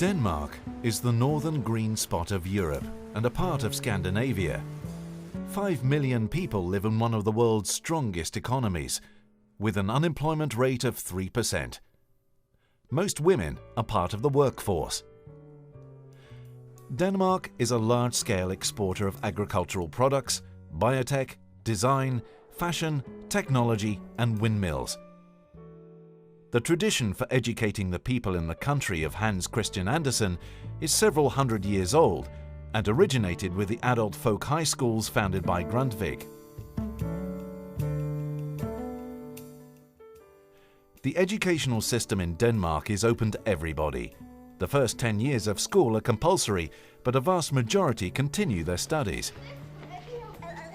Denmark is the northern green spot of Europe and a part of Scandinavia. 5 million people live in one of the world's strongest economies, with an unemployment rate of 3%. Most women are part of the workforce. Denmark is a large-scale exporter of agricultural products, biotech, design, fashion, technology and windmills. The tradition for educating the people in the country of Hans Christian Andersen is several hundred years old and originated with the adult folk high schools founded by Grundtvig. The educational system in Denmark is open to everybody. The first 10 years of school are compulsory, but a vast majority continue their studies.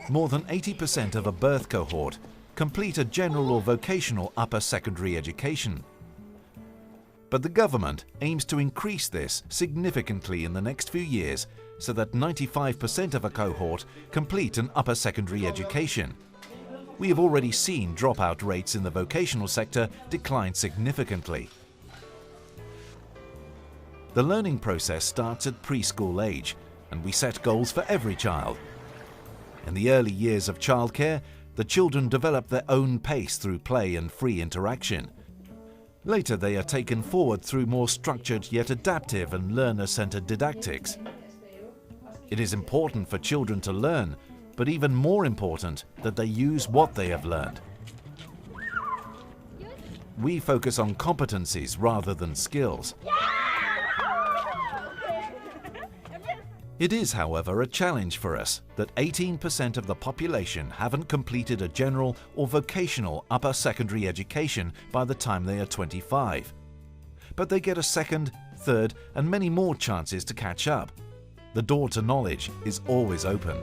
More than 80% of a birth cohort complete a general or vocational upper secondary education. But the government aims to increase this significantly in the next few years so that 95% of a cohort complete an upper secondary education. We have already seen dropout rates in the vocational sector decline significantly. The learning process starts at preschool age, and we set goals for every child. In the early years of childcare, the children develop their own pace through play and free interaction. Later they are taken forward through more structured yet adaptive and learner-centered didactics. It is important for children to learn, but even more important that they use what they have learned. We focus on competencies rather than skills. It is, however, a challenge for us that 18% of the population haven't completed a general or vocational upper secondary education by the time they are 25. But they get a second, third, and many more chances to catch up. The door to knowledge is always open.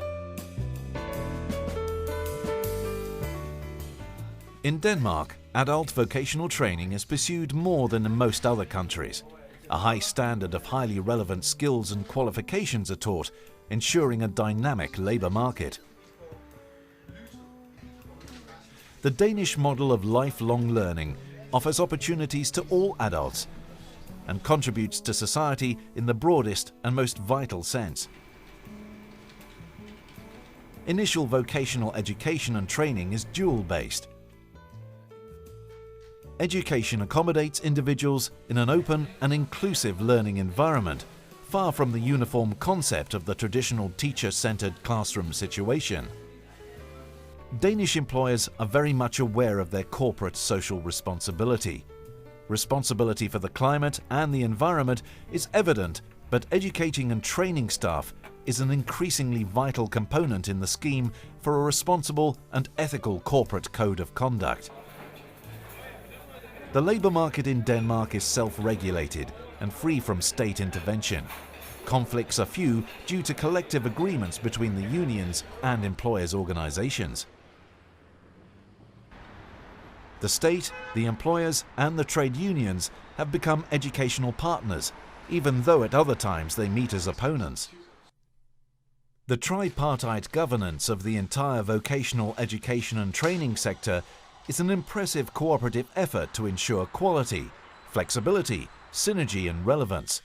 In Denmark, adult vocational training is pursued more than in most other countries. A high standard of highly relevant skills and qualifications are taught, ensuring a dynamic labour market. The Danish model of lifelong learning offers opportunities to all adults and contributes to society in the broadest and most vital sense. Initial vocational education and training is dual-based. Education accommodates individuals in an open and inclusive learning environment, far from the uniform concept of the traditional teacher-centered classroom situation. Danish employers are very much aware of their corporate social responsibility. Responsibility for the climate and the environment is evident, but educating and training staff is an increasingly vital component in the scheme for a responsible and ethical corporate code of conduct. The labour market in Denmark is self-regulated and free from state intervention. Conflicts are few due to collective agreements between the unions and employers' organisations. The state, the employers and the trade unions have become educational partners, even though at other times they meet as opponents. The tripartite governance of the entire vocational education and training sector is an impressive cooperative effort to ensure quality, flexibility, synergy and relevance.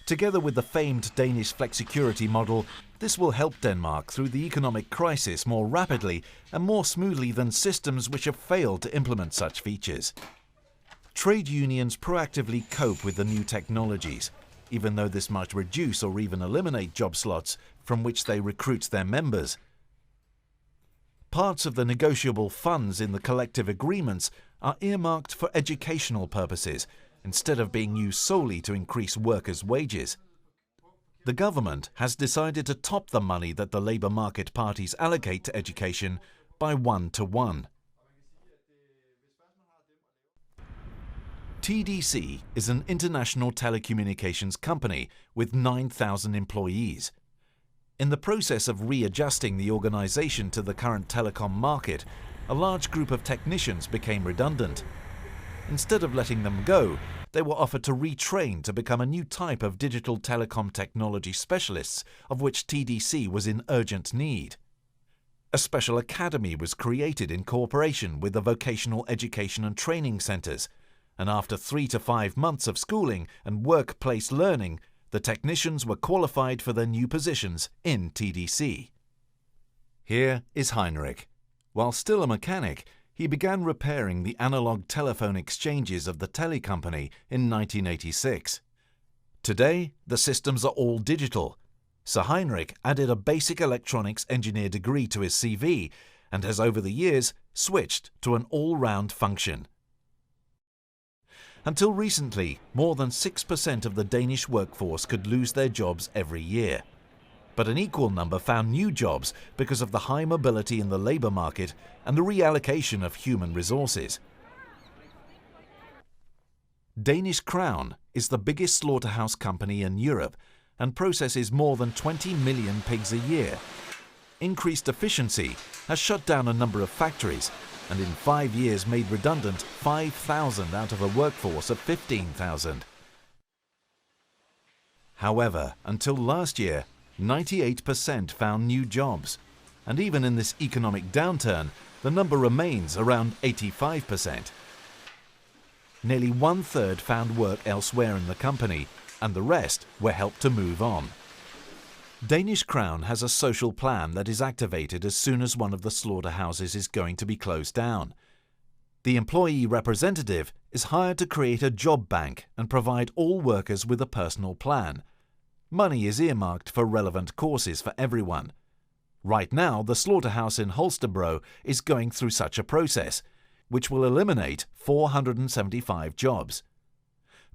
Together with the famed Danish flexicurity model, this will help Denmark through the economic crisis more rapidly and more smoothly than systems which have failed to implement such features. Trade unions proactively cope with the new technologies, even though this might reduce or even eliminate job slots from which they recruit their members. Parts of the negotiable funds in the collective agreements are earmarked for educational purposes, instead of being used solely to increase workers' wages. The government has decided to top the money that the labour market parties allocate to education by 1-to-1. TDC is an international telecommunications company with 9,000 employees. In the process of readjusting the organisation to the current telecom market, a large group of technicians became redundant. Instead of letting them go, they were offered to retrain to become a new type of digital telecom technology specialists, of which TDC was in urgent need. A special academy was created in cooperation with the vocational education and training centres, and after 3 to 5 months of schooling and workplace learning, the technicians were qualified for their new positions in TDC. Here is Heinrich. While still a mechanic, he began repairing the analog telephone exchanges of the Tele Company in 1986. Today, the systems are all digital. Sir Heinrich added a basic electronics engineer degree to his CV and has over the years switched to an all-round function. Until recently, more than 6% of the Danish workforce could lose their jobs every year. But an equal number found new jobs because of the high mobility in the labour market and the reallocation of human resources. Danish Crown is the biggest slaughterhouse company in Europe and processes more than 20 million pigs a year. Increased efficiency has shut down a number of factories and in 5 years made redundant 5,000 out of a workforce of 15,000. However, until last year, 98% found new jobs, and even in this economic downturn, the number remains around 85%. Nearly 1/3 found work elsewhere in the company, and the rest were helped to move on. Danish Crown has a social plan that is activated as soon as one of the slaughterhouses is going to be closed down. The employee representative is hired to create a job bank and provide all workers with a personal plan. Money is earmarked for relevant courses for everyone. Right now, the slaughterhouse in Holstebro is going through such a process, which will eliminate 475 jobs.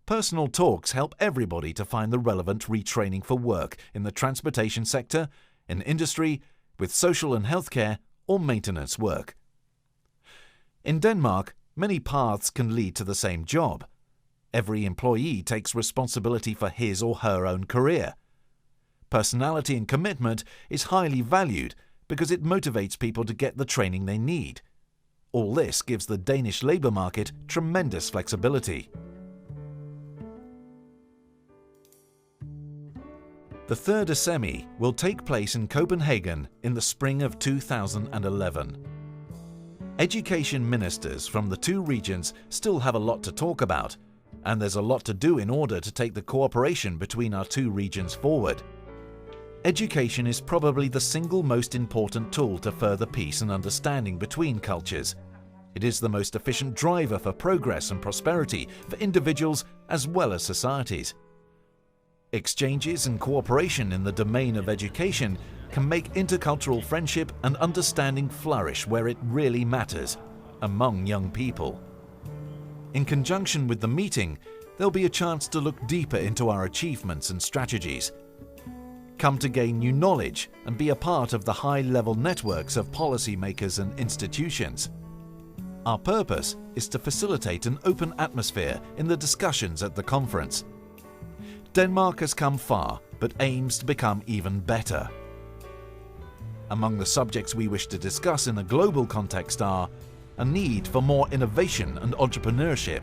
Personal talks help everybody to find the relevant retraining for work in the transportation sector, in industry, with social and healthcare, or maintenance work. In Denmark, many paths can lead to the same job. Every employee takes responsibility for his or her own career. Personality and commitment is highly valued because it motivates people to get the training they need. All this gives the Danish labour market tremendous flexibility. The third ASEMME will take place in Copenhagen in the spring of 2011. Education ministers from the two regions still have a lot to talk about, and there's a lot to do in order to take the cooperation between our two regions forward. Education is probably the single most important tool to further peace and understanding between cultures. It is the most efficient driver for progress and prosperity for individuals as well as societies. Exchanges and cooperation in the domain of education can make intercultural friendship and understanding flourish where it really matters, among young people. In conjunction with the meeting, there'll be a chance to look deeper into our achievements and strategies. Come to gain new knowledge and be a part of the high-level networks of policymakers and institutions. Our purpose is to facilitate an open atmosphere in the discussions at the conference. Denmark has come far, but aims to become even better. Among the subjects we wish to discuss in a global context are a need for more innovation and entrepreneurship,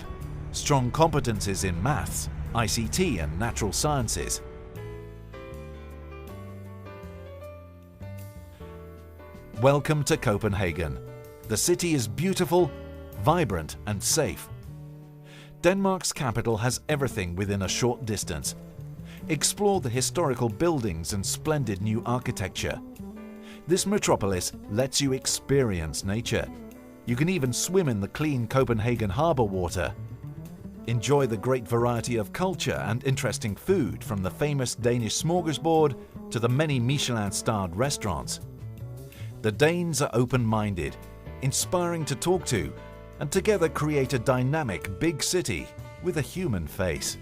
strong competencies in maths, ICT and natural sciences. Welcome to Copenhagen. The city is beautiful, vibrant and safe. Denmark's capital has everything within a short distance. Explore the historical buildings and splendid new architecture. This metropolis lets you experience nature. You can even swim in the clean Copenhagen harbour water. Enjoy the great variety of culture and interesting food, from the famous Danish smorgasbord to the many Michelin-starred restaurants. The Danes are open-minded, inspiring to talk to, and together create a dynamic big city with a human face.